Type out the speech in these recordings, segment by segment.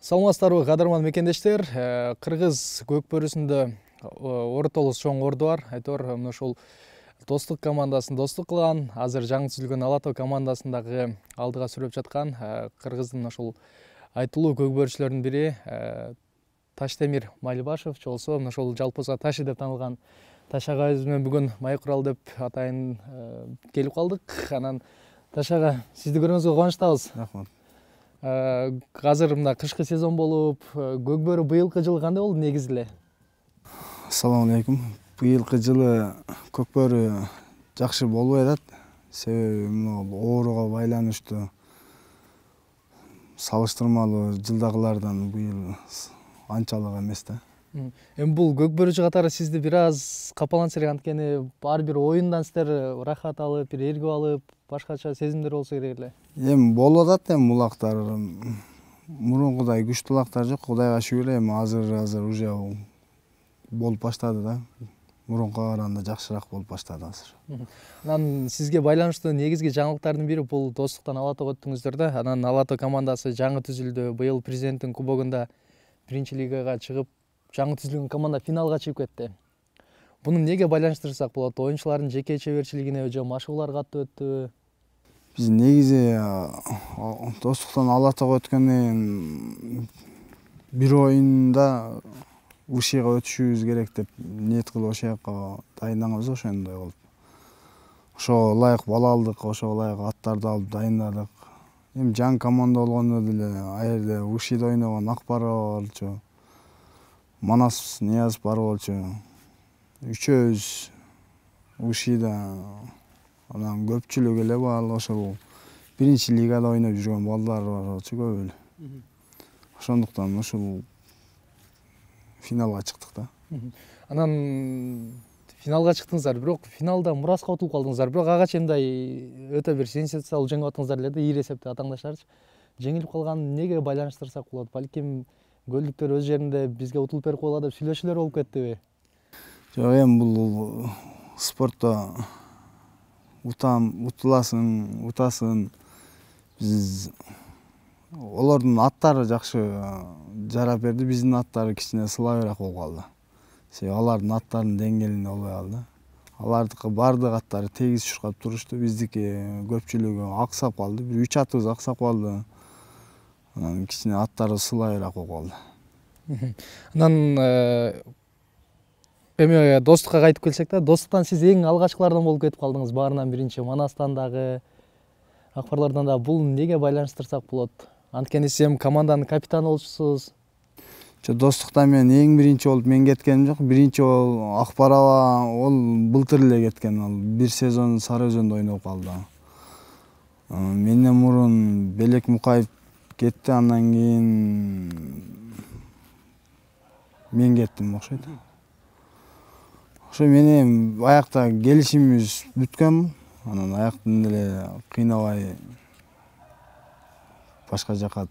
Саламатсыздарбы кадырман мекендештер. Кыргыз көкбөрүсүндө ортолук чоң орду бар. Айтор мына ушул достук командасын достук кылган, азыр жаңы түзүлгөн Ала Тоо командасын дагы алдыга сүрөп жаткан Кыргыздын ушул айтылуу көкбөрүчүлөрүнүн бири Таштемир Майлыбашев болсо мына ушул жалпысына Таши деп таанылган Таш агайыбыз менен бүгүн маек куралы деп атайын келип калдык. Анан Таш ага, сизди көргөнүбүзгө кубанычтабыз. Рахмат. Азыр мына кышкы сезон болуп, көкбөрү быйылкы жылы кандай болду негизи эле? Ассаламу алейкум. Быйылкы жылы көкбөрү жакшы болбой атат. Себеби ооруга байланыштуу салыштырмалуу жылдагылардан быйыл анчалык эмес да. Эми бул көкбөрүчү катары сизди бир аз капаланса керек, анткени ар бир оюндан сиздер рахат алып, бир эргип алып, башкача сезимдер болсо керек эле. Эми болуп атат, эми улактар мурункудай күчтүү улактар жок. Кудайга шүгүр, эми азыр уже болуп баштады да. Мурункуга караганда жакшыраак болуп баштады азыр. Анан сизге байланыштуу негизги жаңылыктардын бири бул достуктан Ала Тоого өттүңүздөр да. Анан Ала Тоо командасы жаңы түзүлдү. Быйыл президенттин кубогунда биринчи лигага чыгып, жаңы түзүлгөн команда финалга чыгып кетти. Буну эмнеге байланыштырсак болот? Оюнчулардын жеке чеберчилигинеби же машыгуулар катуу өттүбү? Биз негизи достуктан Ала Тоого өткөндөн бир оюнда Ушига өтүшүбүз керек деп ниет кылып ошол жака дайынданганбыз, ошондой болуп. Ошого ылайык бал алдык, ошого ылайык аттарды алып дайындадык. Эми жаңы команда болгондо деле ал жерде Ушида ойногон Акбар бар болчу, Манас Нияз бар болчу. Үчөөбүз Ушида, анан көпчүлүк эле баары ошол биринчи лигада ойноп жүргөн балдар бар болчу, көп эле. Ошондуктан ушул финалга чыктык да. Анан финалга чыктыңыздар, бирок финалда Мураска утулуп калдыңыздар. Бирок ага чейин өтө бир сенсациялуу жеңип аттыңыздар эле да, ийри эсепте атаңдаштарчы. Жеңилип калган эмнеге байланыштырсак болот? Балким голдуктөр өз жеринде бизге утулуп берип койгула деп сүйлөшүүлөр болуп кеттиби? Жок, эми бул спортто утуласың, утасың. Биз олордун аттары жакшы жарап берди, биздин аттар кичине сылайыраак болуп калды. Себеби алардын аттарынын деңгээлинде болбой калды. Алардыкы бардык аттары тегиз чуркап турушту, биздики көпчүлүгү аксап калды. Бир 3 атыбыз аксап калды. Анан кичине аттары сылайыраак болуп калды. Анан эми достукка кайтып келсек да, достуктан сиз эң алгачкылардан болуп кетип калдыңыз, баарынан биринчи. Манастан дагы, Акбарлардан да. Бул эмнеге байланыштырсак болот? Анткени сиз эми команданын капитаны болчусуз. Достуктан мен эң биринчи болуп мен кеткеним жок. Биринчи ол Акбар аба, ол былтыр эле кеткен. Ал бир сезон Сары Өзөндө ойноп калды. Менден мурун Белек Мукаев кетти, андан кийин мен кеттим окшойт. Ошо менен аякта келишимибиз бүткөн. Анан аяктан эле кыйнабай башка жака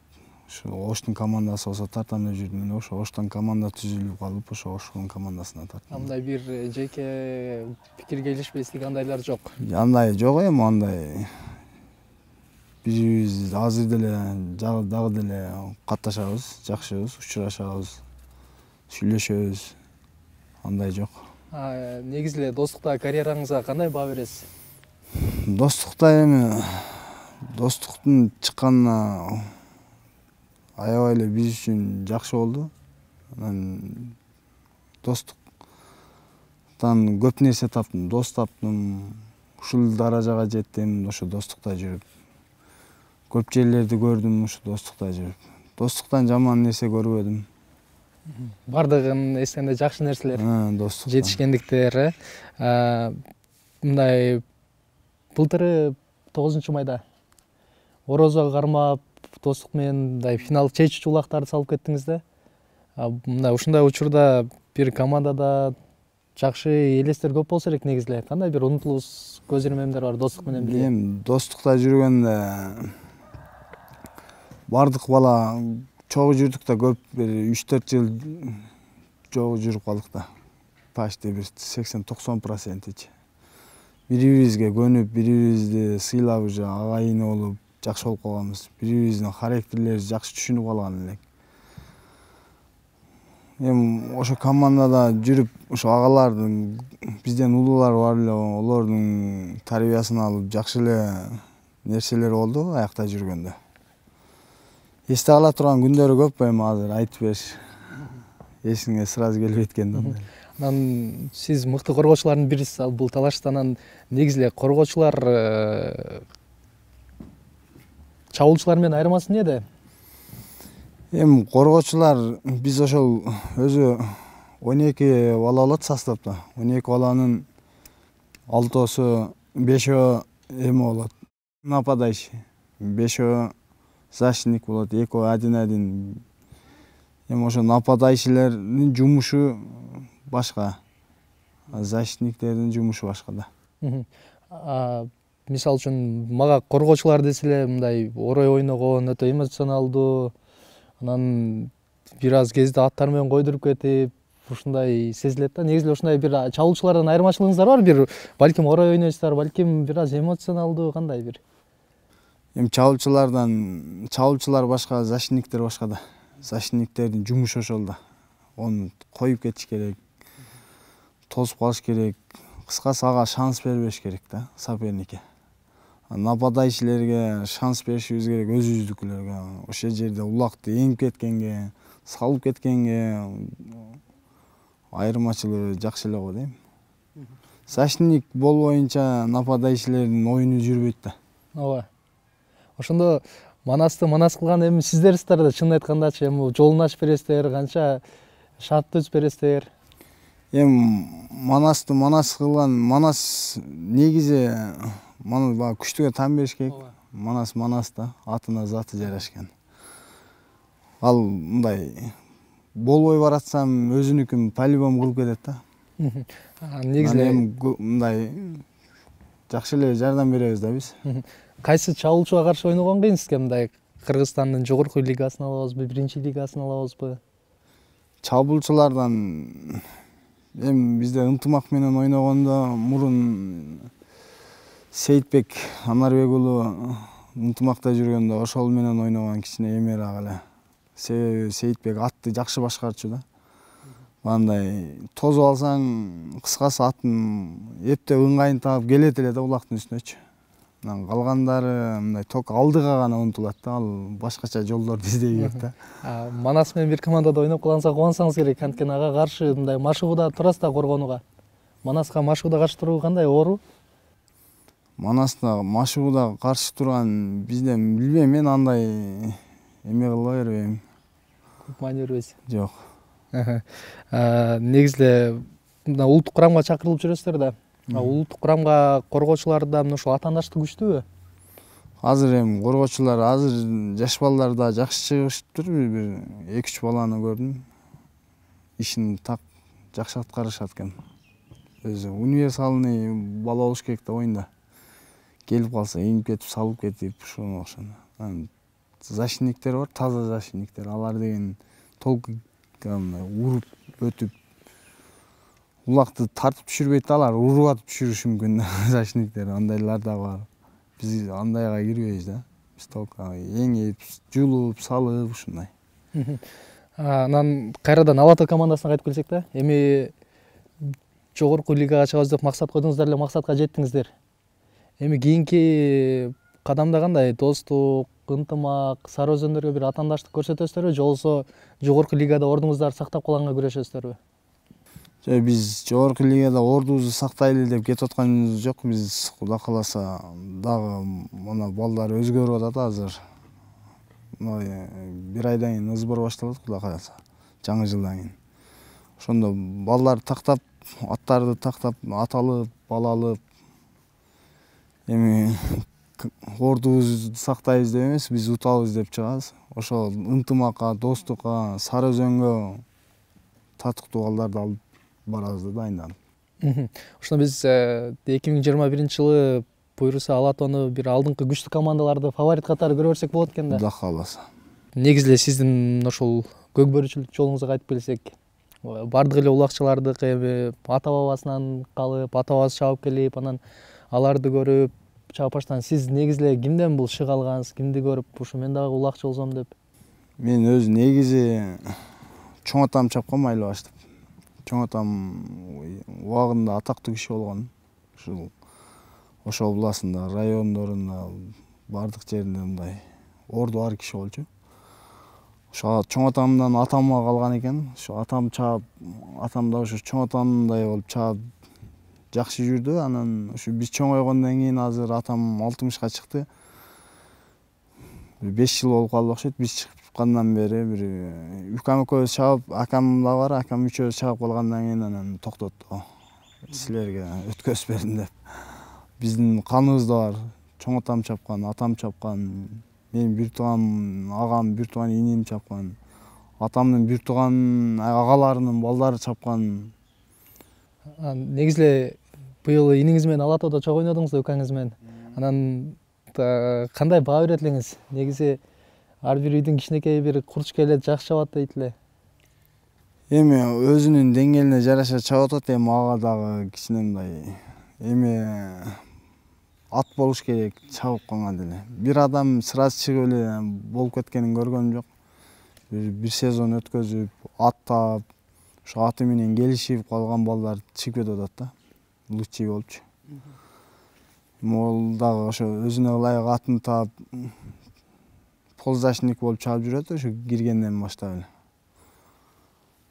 ушу Оштун командасы болсо тартам деп жүрдүм. Мен ошо Оштун команда түзүлүп калып, ошо Оштун командасына тарттым. Андай бир жеке пикир келишпестик андайлар жок. Андай жок, эми андай бирибиз азыр деле дагы деле катташабыз, жакшыбыз, учурашабыз, сүйлөшөбүз. Андай жок. Негизи эле достуктагы карьераңызга кандай баа бересиз? Достукта эми достуктун чыкканына аябай эле биз үчүн жакшы болду. Анан достуктан көп нерсе таптым, дос таптым. Ушул даражага жеттим ошо достукта жүрүп. Көп жерлерди көрдүм ушул достукта жүрүп. Достуктан жаман нерсе көрбөдүм. Бардыгын эстегенде жакшы нерселер, жетишкендиктер. Мындай былтыры 9-майда Орозого кармап, достук менен мындай финал чечүүчү улактарды салып кеттиңиз да. Мындай ушундай учурда бир командада жакшы элестер көп болсо керек негизи эле. Кандай бир унутулуус көз ирмемдер бар достук менен бирге? Эми достукта жүргөндө бардык бала чогуу жүрдүк да, көп бир 3-4 жыл чогуу жүрүп калдык да. Почти бир 80-90%. Бири-бирибизге көнүп, бири-бирибизди сыйлап, агайын болуп, жакшы болуп калганбыз. Бири-бирибиздин характерлерибизди жакшы түшүнүп калган элек. Эми ошо командада жүрүп ошо агалардын бизден улуулар бар эле, олордун тарбиясын алып жакшы эле нерселер болду аякта жүргөндө. Эсте ала турган күндөрү көп, эми азыр айтып бериш эсиңе сразу келбейт экен да. Анан сиз мыкты коргоочулардын бирисиз. Ал бул талашта анан негизи эле коргоочулар чабуулчулар менен айырмасы эмнеде? Эми коргоочулар биз ошол өзү 12 бала болот составда. 12 баланын 6-су, 5-өө эми болот. Нападающий, 5-өө защитник болот, 2-өө 1-1. Эми ошо нападающийлердин жумушу башка, защитниктердин жумушу башка да. Мисалы үчүн мага коргоочулар десе эле мындай орой ойногон, өтө эмоционалдуу, анан бир аз кезде аттары менен койдуруп кетип, ушундай сезилет да. Негизи эле ушундай бир чабуулчулардан айырмачылыгыңыздар бар? Бир балким орой ойнойсуздар, балким бир аз эмоционалдуу, кандай бир? Эми чабуулчулар башка, защитниктер башка да. Защитниктердин жумушу ошол да. Onu коюп кетиш керек, тосуп калыш керек. Кыскасы ага шанс бербеш керек да, соперникке. Нападающийлерге шанс беришибиз керек, өзүбүздүкүлөргө. Ошол жерде улакты эңип кеткенге, салып кеткенге айырмачылыгы жакшы эле го дейм. Защитник болбоюнча нападающийлердин оюну жүрбөйт да. Ооба. Ошондо Манасты манас кылган эми сиздерсиздер да, чынын айткандачы, эми жолун ачып бересиздер, канча шартты үзүп бересиздер. Эми Манасты манас кылган, Манас негизи баягы күчтүгө таң бериш керек. Манас да, атына заты жарашкан. Ал мындай болбой баратсам өзүнүкүн по-любому кылып кетет да. Негизи эле мындай жакшы эле жардам беребиз да биз. Кайсы чабуулчуга каршы ойногон кыйын сизге? Мындай Кыргызстандын жогорку лигасын алабызбы, биринчи лигасын алабызбы? Чабуулчулардан эми бизде Ынтымак менен ойногондо мурун Сейитбек Анарбек уулу Ынтымакта жүргөндө ошол менен ойногон кичине эмерээк эле. Себеби Сейитбек атты жакшы башкарчу да. Андай тозуп алсаң, кыскасы атын эптеп ыңгайын таап келет эле да улактын үстүнөчү. Калгандары мындай ток алдыга гана умтулат да, ал башкача жолдорду издей керек да. Манас менен бир командада ойноп калганса кубансаңыз керек, анткени ага каршы мындай машыгууда турасыз да коргонууга. Манаска машыгууда каршы туруу кандай, оору? Манаста машыгууда каршы турган бизден билбейм, мен андай эме кыла бербейм. Көп маани бербейсиз? Жок. Негизи эле мына улуттук курамга чакырылып жүрөсүздөр да. Улуттук курамга коргоочуларда ошол атаандаштык күчтүүбү? Азыр эми коргоочулар азыр жаш балдар да жакшы чыгышыптыр. Бир 2-3 баланы көрдүм. Ишин так жакшы аткарышат экен. Өзү универсалный бала болуш керек да оюнда. Келип калса эңип кетип, салып кетип, ушуга окшогон. Защитниктер бар, таза защитниктер. Алар деген толку уруп өтүп улакты тартып түшүрбөйт да, алар уруп атып түшүрүшү мүмкүн защитниктер. Андайлар да бар. Биз андайга кирбейбиз да. Биз толку эңип, жулуп, салып ушундай. Анан кайрадан Ала Тоо командасына кайтып келсек да, эми жогорку лигага чыгабыз деп максат койдуңуздар эле, максатка жеттиңиздер. Эми кийинки кадамда кандай? Достук, Ынтымак, Сары Өзөндөргө бир атаандаштык көрсөтөсүздарбы, же болбосо жогорку лигада ордуңуздарды сактап калганга күрөшөсүздарбы? Биз жогорку лигада ордубузду сактайлы деп кетип атканыбыз жок. Биз Кудай кааласа дагы мына балдар өзгөрүп атат азыр. Бир айдан кийин сбор башталат Кудай кааласа. Жаңы жылдан кийин. Ошондо балдар тактап, аттарды тактап, аталып, балалып, эми ордубузду сактайбыз деп эмес, биз утабыз деп чыгабыз. Ошол Ынтымакка, Достукка, Сары Өзөнгө татыктуу балдарды алып барабыз да, дайынданып. Ошондо биз 2021-жылы буюрса Ала Тоону бир алдыңкы күчтүү командаларды фаворит катары көрө берсек болот экен да. Кудай кааласа. Негизи эле сиздин ошол көкбөрүчүлүк жолуңузга кайтып келсек, бардык эле улакчылардыкы эми ата бабасынан калып, ата бабасы чабып келип, анан аларды көрүп чабып баштаган, сиз негизи эле кимден бул шык алгансыз, кимди көрүп ушу мен дагы улакчы болсом деп? Мен өзү негизи чоң атам чапкан майлы баштап. Чоң атам убагында атактуу киши болгон. Ушул Ош областында, райондорунда, бардык жеринде мындай орду бар киши болчу. Ошо чоң атамдан атама калган экен. Ошо атам чаап, атам да ошо чоң атамдай болуп чаап жакшы жүрдү. Анан ушу биз чоңойгондон кийин азыр атам 60га чыкты. 5 жыл болуп калды окшойт. Биз чыккандан бери бир укам экөөбүз чаап, акам да бар, акам үчөөбүз чаап калгандан кийин анан токтотту. Силерге өткөзүп бердим деп. Биздин каныбызда бар. Чоң атам чапкан, атам чапкан, менин бир тууган агам, бир тууган иним чапкан, атамдын бир тууган агаларынын балдары чапкан. Негизи эле быйыл иниңиз менен ала тоодо чогуу ойнодуңуз да укаңыз менен. Анан кандай баа берет элеңиз? Негизи ар бир үйдүн кичинекей бир курч келет, жакшы чабат дейт эле. Эми өзүнүн деңгээлине жараша чабып атат. Эми ага дагы кичине мындай ат болуш керек, чабып калган эле. Бир адам сразу чыгып эле болуп кеткенин көргөнүм жок. Бир сезон өткөзүп, ат таап, ошо аты менен келишип калган балдар чыгып кетип атат да. Лучший болупчу. Мол дагы ошо өзүнө ылайык атын таап, ползашник болуп чабып жүрөт ошо киргенден баштап эле.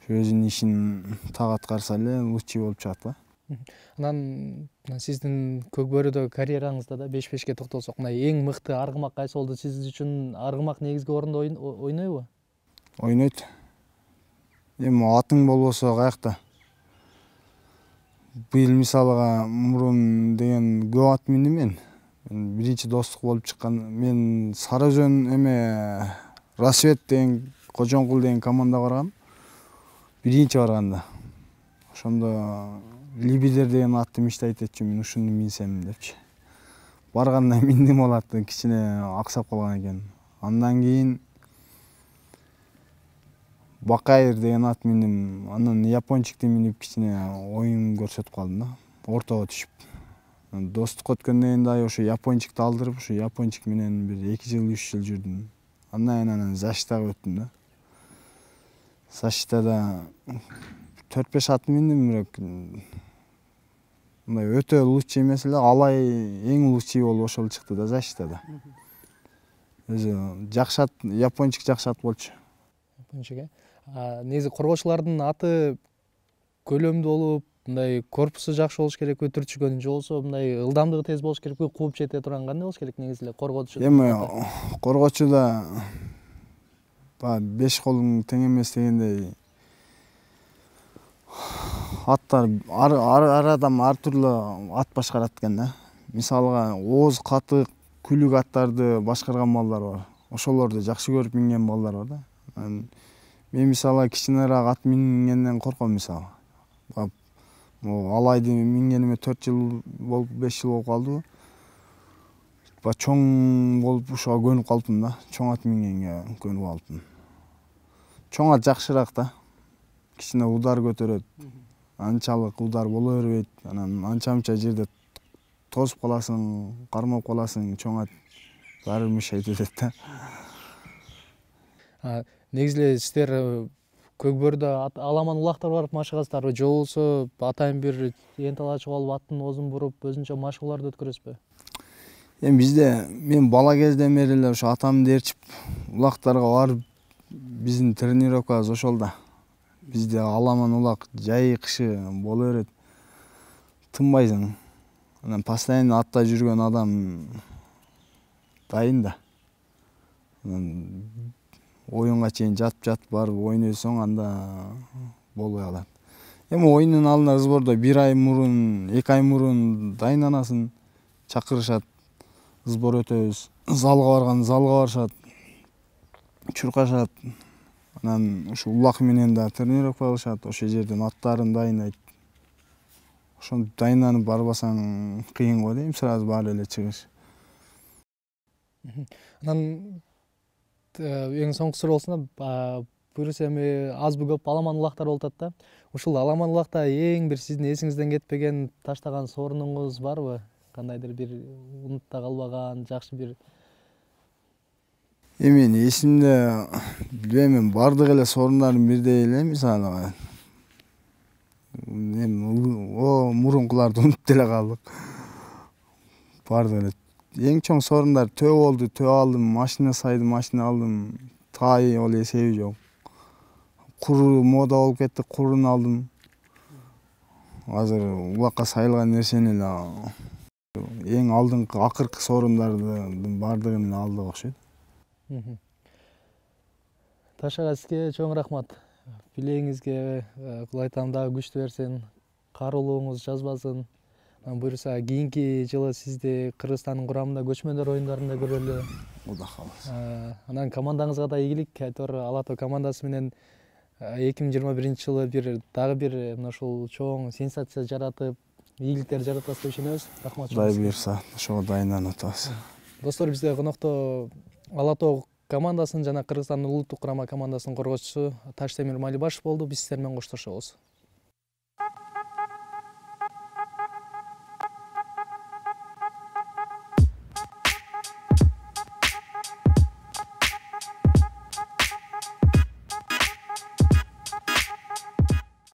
Ошо өзүнүн ишин так аткарса эле лучший болуп чыгат да. Анан сиздин Көкбөрүдөгү карьераңызда да 5-5ке токтолсок, мындай эң мыкты аргымак кайсы болду? Сиз үчүн аргымак негизги орунда ойнойбу? Ойнойт. Эми атың болбосо каякта? Быйыл мисалга мурун деген көп ат миндим мен. Биринчи достук болуп чыккан. Мен Сары Өзөн Рассвет деген Кожоңкул деген команда баргам. Биринчи барганда. Ошондо Либидер деген атты мечтать этчү, мен ушуну минсем депчи. Баргандан миндим ал атты, кичине аксап калган экен. Андан кийин Бакайыр деген ат миндим. Анан Япончикти минип кичине оюн көрсөтүп калдым да, ортого түшүп. Достук өткөндөн кийин дагы ошо Япончикти алдырып, ошо Япончик менен бир 2 жыл, 3 жыл жүрдүм. Анан Защитага өттүм да. Защитада 4-5 ат миндим, бирок мындай өтө лучший эмес эле, алай эң лучший болуп ошол чыкты да Защитада. Өзү жакшы ат, Япончик жакшы ат болчу. Япончик негизи коргоочулардын аты көлөмдүү болуп, мындай корпусу жакшы болуш керекпи, түрчүгөнү, же болбосо мындай ылдамдыгы тез болуш керекпи, кууп жете турган кандай болуш керек негизи эле коргоочу? Эми коргоочуда 5 колуң тең эмес дегендей, аттар ар адам ар түрлүү ат башкарат экен да. Мисалга ооз катык, күлүк аттарды башкарган балдар бар. Ошолорду жакшы көрүп минген балдар бар да. Мен мисалга кичинерээк ат мингенден корком мисалга. Алайды мингениме 4 жыл болуп, 5 жыл болуп калды. Чоң болуп ошого көнүп калыптым да. Чоң ат мингенге көнүп калыптым. Чоң ат жакшыраак да. Кичине удар көтөрөт. Анчалык удар боло бербейт. Анан анча-мынча жерде тосуп каласың, кармап каласың. Чоң ат баары мешайт этет да. Негизи эле сиздер Көкбөрүдө аламан улактар барып машыгасыздарбы, же болбосо атайын бир энталачы болуп аттын оозун буруп өзүнчө машыгууларды өткөрөсүзбү? Эми бизде мен бала кезден бери эле ошо атамды ээрчип улактарга барып, биздин тренировкабыз ошол да. Бизде аламан улак жай кышы боло берет. Тынбайсың. Анан постоянно атта жүргөн адам дайын да. Оюнга чейин жатып барып ойнойсоң, анда болбой калат. Эми оюндун алдында сбордо 1 ай мурун, 2 ай мурун дайынданасың, чакырышат, сбор өтөбүз. Залга барган залга барышат, чуркашат. Анан ушу улак менен да тренировка кылышат, ошол жерден аттарын дайындайт. Ошентип дайынданып барбасаң кыйын го дейм, сразу баары эле чыгыш. Анан эң соңку суроо болсун да, буюрса эми азбы көп аламан улактар болуп атат да. Ушул аламан улакта эң бир сиздин эсиңизден кетпеген таштаган сорунуңуз барбы? Кандайдыр бир унутта калбаган жакшы бир? Эми эсимде билбейм, бардык эле сорундардын бирдей эле, мисалы эми мурункуларды унутуп деле калдык. Бардык эле эң чоң сорундар төө болду, төө алдым, машина сайдым, машина алдым, таай ол эсеби жок. Куру мода болуп кетти, куруну алдым. Азыр убакка сайылган нерсени эле эң алдыңкы акыркы сорундардын бардыгын эле алдык окшойт. Таш ага, сизге чоң рахмат. Билегиңизге кул айтам дагы күчтү берсин, каруулугуңуз жазбасын. Буюрса кийинки жылы сизди Кыргызстандын курамында көчмөндөр оюндарында көрөлү. Кудай кааласа. Анан командаңызга да ийгилик. Айтор Ала Тоо командасы менен 2021 жылы дагы бир мына ушул чоң сенсация жаратып, ийгиликтер жаратасыз деп ишенебиз. Рахмат. Кудай буюрса, ошого дайынданып атабыз. Достор, бизде конокто Ала Тоо командасынын жана Кыргызстандын улуттук курама командасынын коргоочусу Таштемир Малибашев болду. Биз сиздер менен коштошобуз.